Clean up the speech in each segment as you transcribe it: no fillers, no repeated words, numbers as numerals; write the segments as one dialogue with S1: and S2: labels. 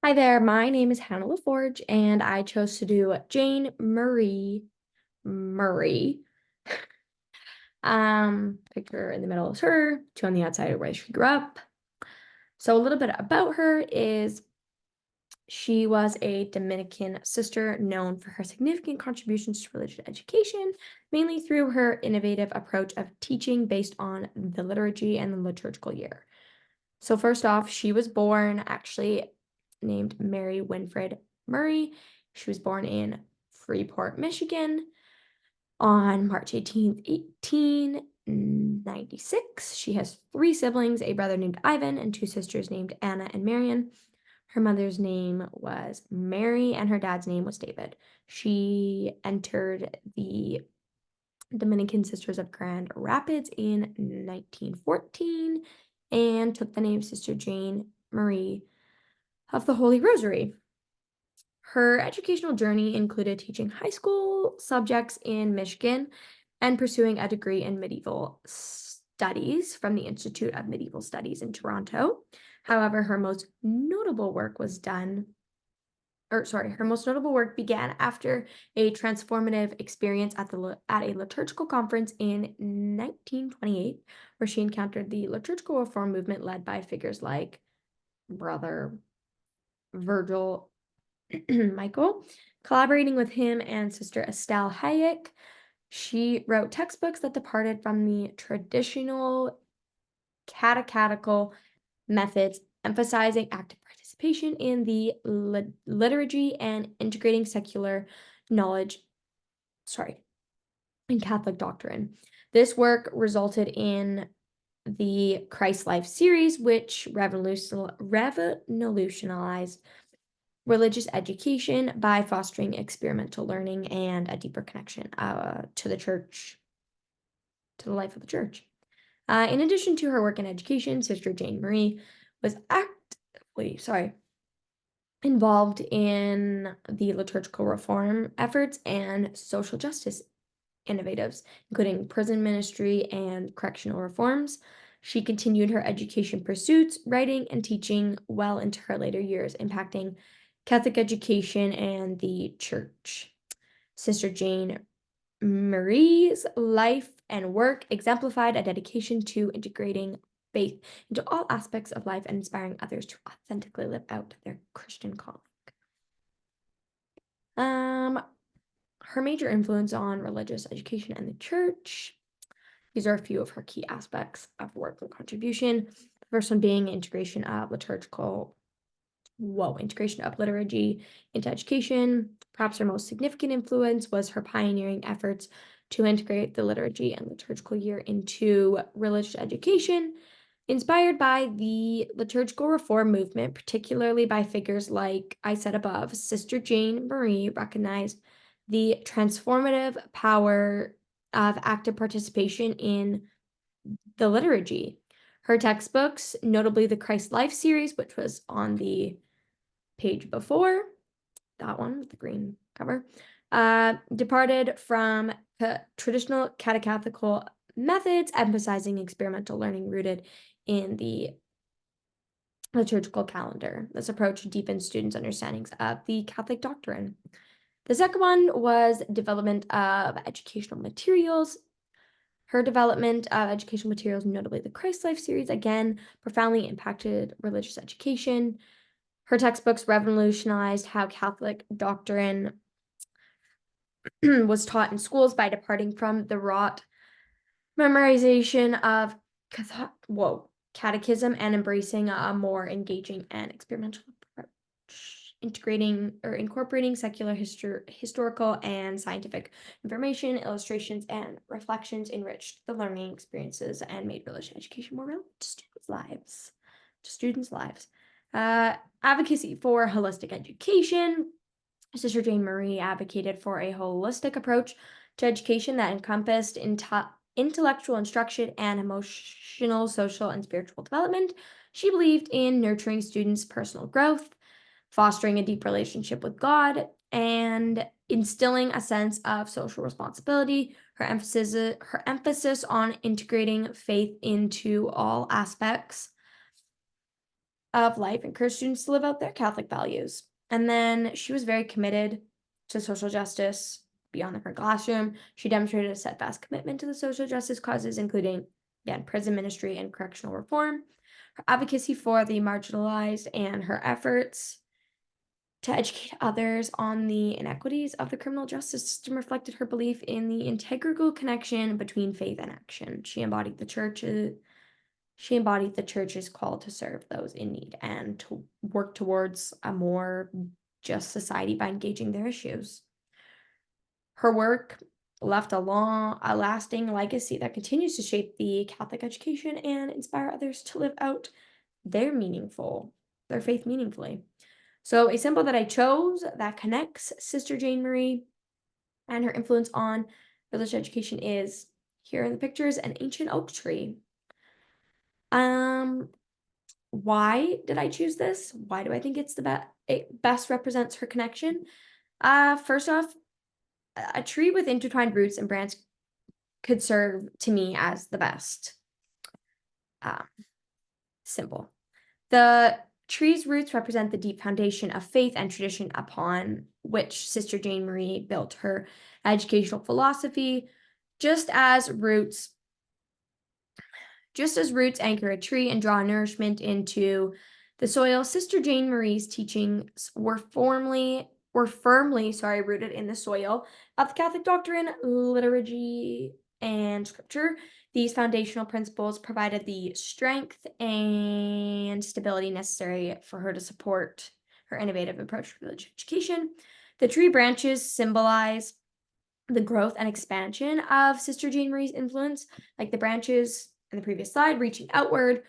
S1: Hi there, my name is Hannah LaForge, and I chose to do Jane Murray. Picture in the middle is her, two on the outside of where she grew up. So a little bit about her is she was a Dominican sister known for her significant contributions to religious education, mainly through her innovative approach of teaching based on the liturgy and the liturgical year. So first off, she was born actually named Mary Winfred Murray. She was born in Freeport, Michigan on March 18th, 1896. She has three siblings, a brother named Ivan and two sisters named Anna and Marion. Her mother's name was Mary and her dad's name was David. She entered the Dominican Sisters of Grand Rapids in 1914 and took the name Sister Jane Marie of the Holy Rosary. Her educational journey included teaching high school subjects in Michigan and pursuing a degree in medieval studies from the Institute of Medieval Studies in Toronto. However, her most notable work began after a transformative experience at a liturgical conference in 1928, where she encountered the liturgical reform movement led by figures like Brother Virgil Michael. Collaborating with him and Sister Estelle Hayek, she wrote textbooks that departed from the traditional catechetical methods, emphasizing active participation in the liturgy and integrating secular knowledge, in Catholic doctrine. This work resulted in the Christ Life series, which revolutionized religious education by fostering experimental learning and a deeper connection to the church, to the life of the church. In addition to her work in education, Sister Jane Marie was involved in the liturgical reform efforts and social justice innovatives, including prison ministry and correctional reforms. She continued her education pursuits, writing and teaching well into her later years, impacting Catholic education and the church. Sister Jane Marie's life and work exemplified a dedication to integrating faith into all aspects of life and inspiring others to authentically live out their Christian calling. Her major influence on religious education and the church. These are a few of her key aspects of work and contribution. The first one being integration of liturgy into education. Perhaps her most significant influence was her pioneering efforts to integrate the liturgy and liturgical year into religious education, inspired by the liturgical reform movement, particularly by figures like I said above. Sister Jane Marie recognized the transformative power of active participation in the liturgy. Her textbooks, notably the Christ Life series, which was on the page before, that one with the green cover, departed from traditional catechetical methods, emphasizing experimental learning rooted in the liturgical calendar. This approach deepened students' understandings of the Catholic doctrine. The second one was development of educational materials. Her development of educational materials, notably the Christ Life series, again, profoundly impacted religious education. Her textbooks revolutionized how Catholic doctrine was taught in schools by departing from the rote memorization of catechism and embracing a more engaging and experimental approach. Incorporating secular historical and scientific information, illustrations, and reflections enriched the learning experiences and made religious education more relevant to students' lives. Advocacy for holistic education. Sister Jane Marie advocated for a holistic approach to education that encompassed intellectual instruction and emotional, social, and spiritual development. She believed in nurturing students' personal growth, fostering a deep relationship with God, and instilling a sense of social responsibility. Her emphasis on integrating faith into all aspects of life, encouraged students to live out their Catholic values. And then she was very committed to social justice beyond the current classroom. She demonstrated a steadfast commitment to the social justice causes, including, again, prison ministry and correctional reform, her advocacy for the marginalized, and her efforts to educate others on the inequities of the criminal justice system reflected her belief in the integral connection between faith and action. She embodied the church's call to serve those in need and to work towards a more just society by engaging their issues. Her work left a lasting legacy that continues to shape the Catholic education and inspire others to live out their faith meaningfully. So a symbol that I chose that connects Sister Jane Marie and her influence on religious education is, here in the pictures, an ancient oak tree. Why did I choose this? Why do I think it best represents her connection? First off, a tree with intertwined roots and branches could serve to me as the best um, symbol. The tree's roots represent the deep foundation of faith and tradition upon which Sister Jane Marie built her educational philosophy, just as roots anchor a tree and draw nourishment into the soil. Sister Jane Marie's teachings were firmly rooted in the soil of the Catholic doctrine, liturgy, and scripture. These foundational principles provided the strength and stability necessary for her to support her innovative approach to religious education. The tree branches symbolize the growth and expansion of Sister Jane Marie's influence, like the branches in the previous slide, reaching outward,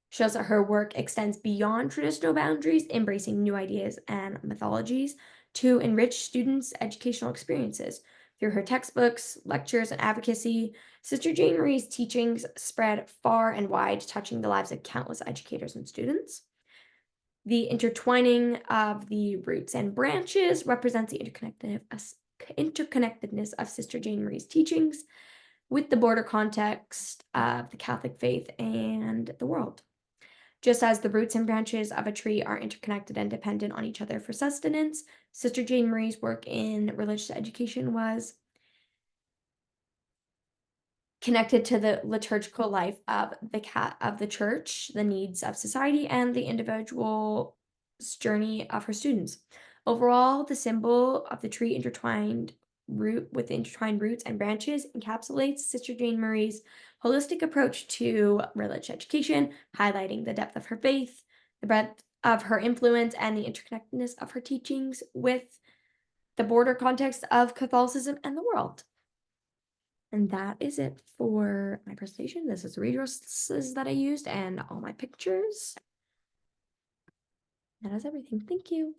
S1: shows that her work extends beyond traditional boundaries, embracing new ideas and mythologies to enrich students' educational experiences. Through her textbooks, lectures, and advocacy, Sister Jane Marie's teachings spread far and wide, touching the lives of countless educators and students. The intertwining of the roots and branches represents the interconnectedness of Sister Jane Marie's teachings with the broader context of the Catholic faith and the world. Just as the roots and branches of a tree are interconnected and dependent on each other for sustenance, Sister Jane Marie's work in religious education was connected to the liturgical life of the church, the needs of society, and the individual's journey of her students. Overall, the symbol of the tree intertwined roots and branches encapsulates Sister Jane Marie's holistic approach to religious education, highlighting the depth of her faith, the breadth of her influence, and the interconnectedness of her teachings with the broader context of Catholicism and the world. And that is it for my presentation. This is the resources that I used and all my pictures. That is everything. Thank you.